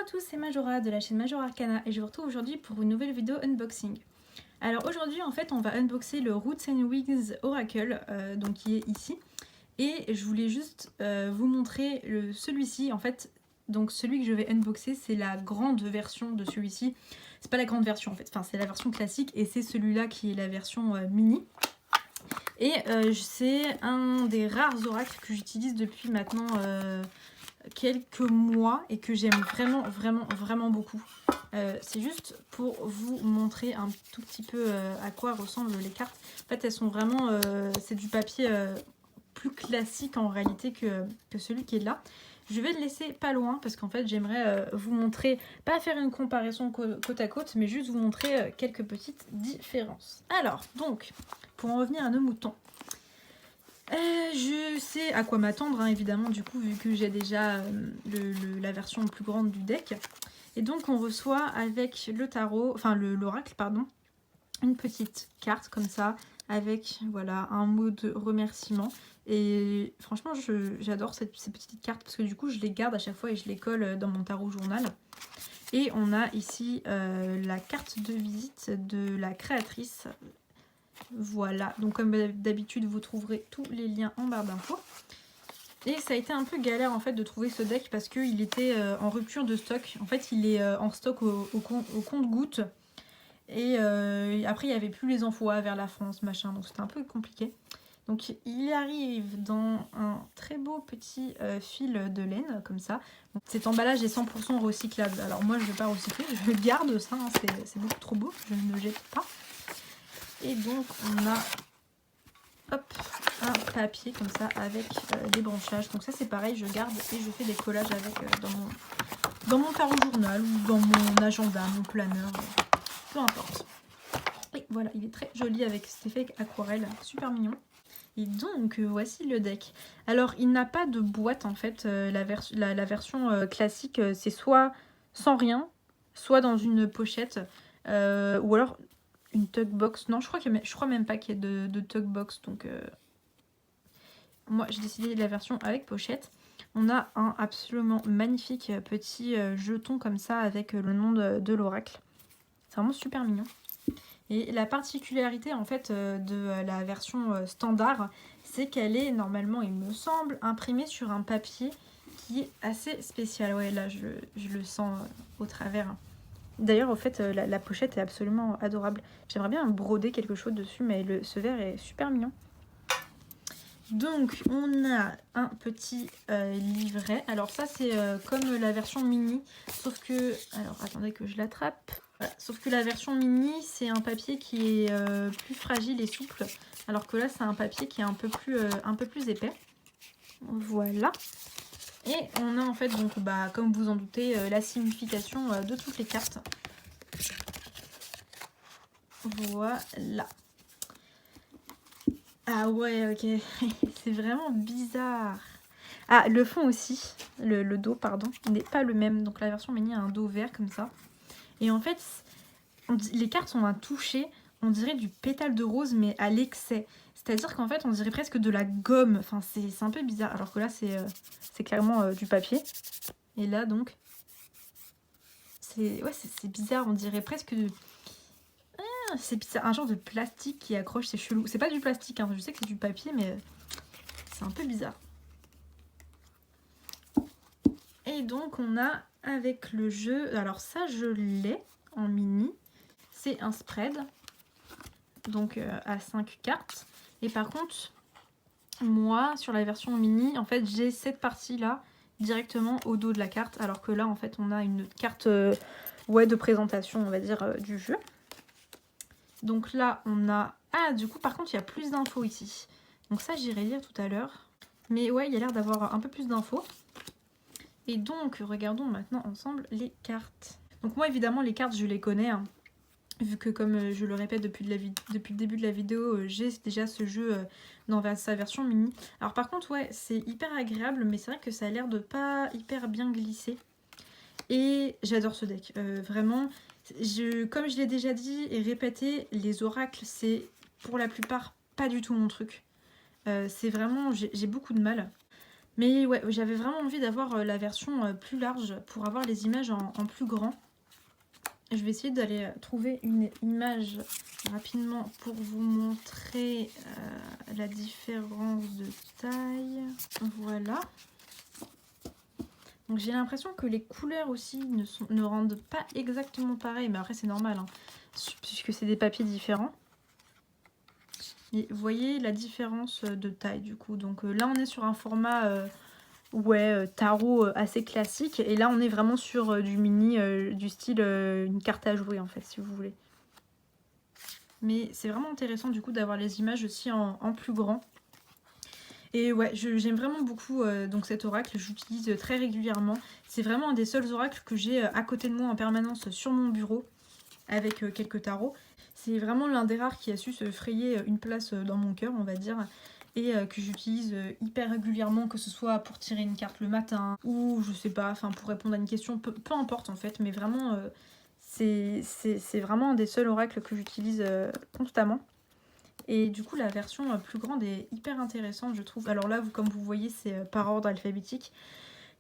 tous, c'est Majora de la chaîne Majora Arcana et je vous retrouve aujourd'hui pour une nouvelle vidéo unboxing. Alors aujourd'hui en fait on va unboxer le Roots and Wings Oracle donc qui est ici et je voulais juste vous montrer celui-ci en fait. Donc celui que je vais unboxer c'est la grande version de celui-ci, c'est pas la grande version en fait, enfin c'est la version classique et c'est celui-là qui est la version mini. Et c'est un des rares oracles que j'utilise depuis maintenant quelques mois et que j'aime vraiment beaucoup. C'est juste pour vous montrer un tout petit peu à quoi ressemblent les cartes. En fait elles sont vraiment, c'est du papier plus classique en réalité que celui qui est là. Je vais le laisser pas loin parce qu'en fait j'aimerais vous montrer, pas faire une comparaison côte à côte, mais juste vous montrer quelques petites différences. Alors donc, pour en revenir à nos moutons. Je sais à quoi m'attendre, hein, évidemment, du coup, vu que j'ai déjà la version plus grande du deck. Et donc, on reçoit avec le tarot, enfin l'oracle, pardon, une petite carte comme ça, avec voilà un mot de remerciement. Et franchement, j'adore ces petites cartes parce que du coup, je les garde à chaque fois et je les colle dans mon tarot journal. Et on a ici la carte de visite de la créatrice. Voilà, donc comme d'habitude vous trouverez tous les liens en barre d'infos. Et ça a été un peu galère en fait de trouver ce deck parce qu'il était en rupture de stock. En fait il est en stock au compte-gouttes. Et après il n'y avait plus les envois vers la France, machin, donc c'était un peu compliqué. Donc il arrive dans un très beau petit fil de laine comme ça. Donc, cet emballage est 100% recyclable. Alors moi je ne vais pas recycler, je garde ça, hein, c'est beaucoup trop beau, je ne le jette pas. Et donc on a hop, un papier comme ça avec des branchages. Donc ça c'est pareil, je garde et je fais des collages avec dans mon tarot journal ou dans mon agenda, mon planeur, peu importe. Et voilà, il est très joli avec cet effet aquarelle, super mignon. Et donc voici le deck. Alors il n'a pas de boîte en fait, la version classique c'est soit sans rien, soit dans une pochette, ou alors une tug box. Non, je crois même pas qu'il y ait de tug box. Donc moi j'ai décidé de la version avec pochette. On a un absolument magnifique petit jeton comme ça avec le nom de l'oracle. C'est vraiment super mignon. Et la particularité en fait de la version standard, c'est qu'elle est normalement, il me semble, imprimée sur un papier qui est assez spécial. Ouais, là je le sens au travers. D'ailleurs, au fait, la pochette est absolument adorable. J'aimerais bien broder quelque chose dessus, mais ce verre est super mignon. Donc, on a un petit livret. Alors ça, c'est comme la version mini, sauf que... Alors, attendez que je l'attrape. Voilà. Sauf que la version mini, c'est un papier qui est plus fragile et souple, alors que là, c'est un papier qui est un peu plus épais. Voilà. Et on a en fait, donc, comme vous en doutez, la signification de toutes les cartes. Voilà. Ah ouais, ok. C'est vraiment bizarre. Ah, le fond aussi, le dos, pardon, n'est pas le même. Donc la version mini a un dos vert comme ça. Et en fait, les cartes ont un toucher, on dirait du pétale de rose, mais à l'excès. C'est-à-dire qu'en fait, on dirait presque de la gomme. Enfin, c'est un peu bizarre. Alors que là, c'est clairement du papier. Et là, donc, c'est bizarre. On dirait presque... C'est bizarre, un genre de plastique qui accroche, c'est chelou. C'est pas du plastique, hein. Je sais que c'est du papier, mais c'est un peu bizarre. Et donc, on a avec le jeu... Alors ça, je l'ai en mini. C'est un spread, donc à 5 cartes. Et par contre, moi, sur la version mini, en fait, j'ai cette partie-là directement au dos de la carte. Alors que là, en fait, on a une carte de présentation, on va dire, du jeu. Donc là, on a... Ah, du coup, par contre, il y a plus d'infos ici. Donc ça, j'irai lire tout à l'heure. Mais ouais, il y a l'air d'avoir un peu plus d'infos. Et donc, regardons maintenant ensemble les cartes. Donc moi, évidemment, les cartes, je les connais, hein. Vu que, comme je le répète depuis le début de la vidéo, j'ai déjà ce jeu dans sa version mini. Alors par contre, ouais, c'est hyper agréable, mais c'est vrai que ça a l'air de pas hyper bien glisser. Et j'adore ce deck, vraiment... Comme je l'ai déjà dit et répété, les oracles, c'est pour la plupart pas du tout mon truc. C'est vraiment... J'ai beaucoup de mal. Mais ouais, j'avais vraiment envie d'avoir la version plus large pour avoir les images en plus grand. Je vais essayer d'aller trouver une image rapidement pour vous montrer la différence de taille. Voilà. Donc j'ai l'impression que les couleurs aussi ne rendent pas exactement pareil, mais après c'est normal, hein, puisque c'est des papiers différents. Et vous voyez la différence de taille du coup. Donc là on est sur un format tarot assez classique, et là on est vraiment sur du mini, du style une carte à jouer en fait, si vous voulez. Mais c'est vraiment intéressant du coup d'avoir les images aussi en plus grand. Et ouais, j'aime vraiment beaucoup donc cet oracle, j'utilise très régulièrement. C'est vraiment un des seuls oracles que j'ai à côté de moi en permanence sur mon bureau, avec quelques tarots. C'est vraiment l'un des rares qui a su se frayer une place dans mon cœur, on va dire, et que j'utilise hyper régulièrement, que ce soit pour tirer une carte le matin, ou je sais pas, enfin pour répondre à une question, peu importe en fait, mais vraiment, c'est vraiment un des seuls oracles que j'utilise constamment. Et du coup, la version plus grande est hyper intéressante, je trouve. Alors là, comme vous voyez, c'est par ordre alphabétique.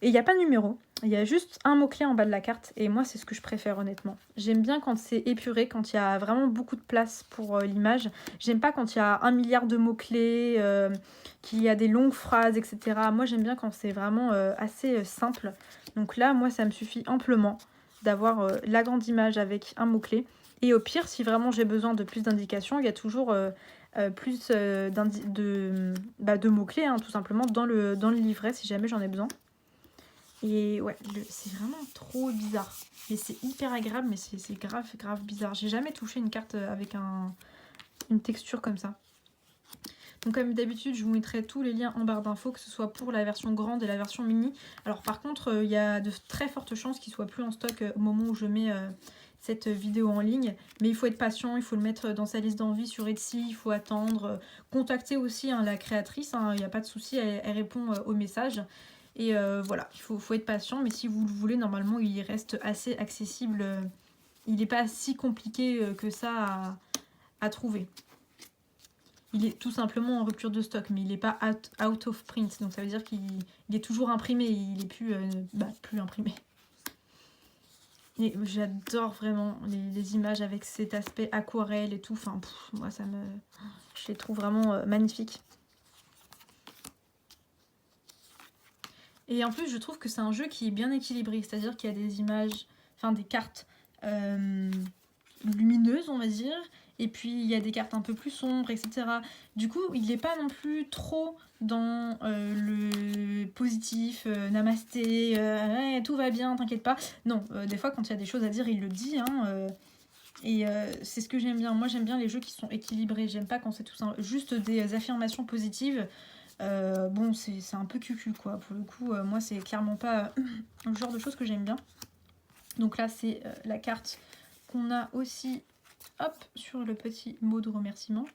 Et il n'y a pas de numéro, il y a juste un mot-clé en bas de la carte. Et moi, c'est ce que je préfère, honnêtement. J'aime bien quand c'est épuré, quand il y a vraiment beaucoup de place pour l'image. J'aime pas quand il y a 1 milliard de mots-clés, qu'il y a des longues phrases, etc. Moi, j'aime bien quand c'est vraiment assez simple. Donc là, moi, ça me suffit amplement d'avoir la grande image avec un mot-clé. Et au pire, si vraiment j'ai besoin de plus d'indications, il y a toujours plus de mots-clés, hein, tout simplement, dans le livret, si jamais j'en ai besoin. Et ouais, c'est vraiment trop bizarre. Et c'est hyper agréable, mais c'est grave bizarre. J'ai jamais touché une carte avec une texture comme ça. Donc comme d'habitude, je vous mettrai tous les liens en barre d'infos, que ce soit pour la version grande et la version mini. Alors par contre, il y a de très fortes chances qu'il soit plus en stock au moment où je mets cette vidéo en ligne. Mais il faut être patient, il faut le mettre dans sa liste d'envie sur Etsy, il faut attendre. Contacter aussi la créatrice, il n'y a pas de souci, elle répond aux messages. Et voilà, il faut être patient, mais si vous le voulez, normalement il reste assez accessible. Il n'est pas si compliqué que ça à trouver. Il est tout simplement en rupture de stock, mais il n'est pas out of print. Donc ça veut dire qu'il est toujours imprimé, il n'est plus imprimé. Et j'adore vraiment les images avec cet aspect aquarelle et tout. Enfin, moi je les trouve vraiment magnifiques. Et en plus, je trouve que c'est un jeu qui est bien équilibré. C'est-à-dire qu'il y a des images, enfin des cartes lumineuses, on va dire. Et puis, il y a des cartes un peu plus sombres, etc. Du coup, il n'est pas non plus trop dans le positif, namasté, tout va bien, t'inquiète pas. Non, des fois, quand il y a des choses à dire, il le dit. Et c'est ce que j'aime bien. Moi, j'aime bien les jeux qui sont équilibrés. J'aime pas quand c'est tout juste des affirmations positives. Bon, c'est un peu cucu, quoi. Pour le coup, moi, c'est clairement pas le genre de choses que j'aime bien. Donc là, c'est la carte qu'on a aussi, hop, sur le petit mot de remerciement.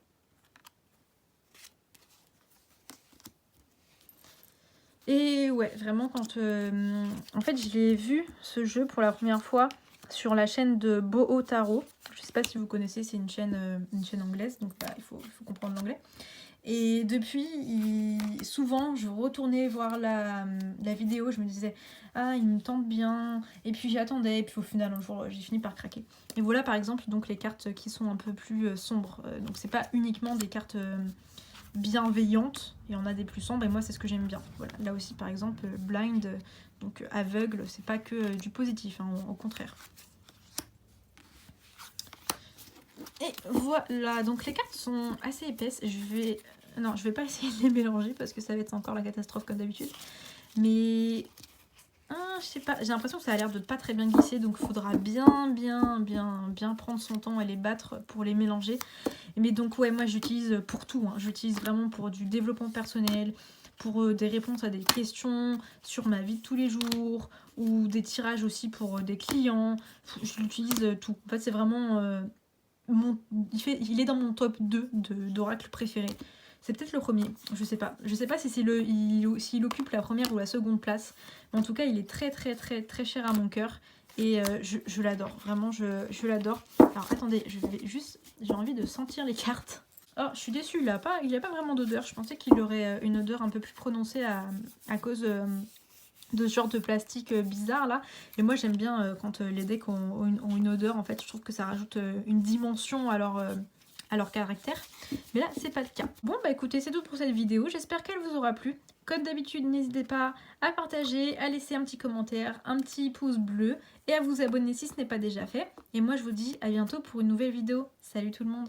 Et ouais, vraiment, quand... en fait, je l'ai vu, ce jeu, pour la première fois sur la chaîne de Boho Tarot. Je sais pas si vous connaissez, c'est une chaîne anglaise, donc il faut comprendre l'anglais. Et depuis, souvent, je retournais voir la vidéo, je me disais « Ah, il me tente bien », et puis j'attendais, et puis au final, un jour, j'ai fini par craquer. Et voilà, par exemple, donc les cartes qui sont un peu plus sombres. Donc c'est pas uniquement des cartes bienveillantes, il y en a des plus sombres, et moi, c'est ce que j'aime bien. Voilà. Là aussi, par exemple, blind, donc aveugle, c'est pas que du positif, hein, au contraire. Et voilà, donc les cartes sont assez épaisses. Non, je vais pas essayer de les mélanger parce que ça va être encore la catastrophe comme d'habitude. Mais je sais pas, j'ai l'impression que ça a l'air de pas très bien glisser, donc il faudra bien prendre son temps à les battre pour les mélanger. Mais donc ouais, moi j'utilise pour tout, hein. J'utilise vraiment pour du développement personnel, pour des réponses à des questions sur ma vie de tous les jours, ou des tirages aussi pour des clients. Je l'utilise tout. En fait, c'est vraiment... il est dans mon top 2 d'oracle préféré. C'est peut-être le premier, je sais pas. Je sais pas si s'il occupe la première ou la seconde place. Mais en tout cas, il est très cher à mon cœur. Et je l'adore, vraiment, je l'adore. Alors attendez, j'ai envie de sentir les cartes. Oh, je suis déçue, il a pas vraiment d'odeur. Je pensais qu'il aurait une odeur un peu plus prononcée à cause de ce genre de plastique bizarre là. Et moi j'aime bien quand les decks ont une odeur, en fait je trouve que ça rajoute une dimension à leur caractère. Mais là c'est pas le cas. Bon bah écoutez, c'est tout pour cette vidéo, j'espère qu'elle vous aura plu. Comme d'habitude, n'hésitez pas à partager, à laisser un petit commentaire, un petit pouce bleu et à vous abonner si ce n'est pas déjà fait. Et moi je vous dis à bientôt pour une nouvelle vidéo. Salut tout le monde!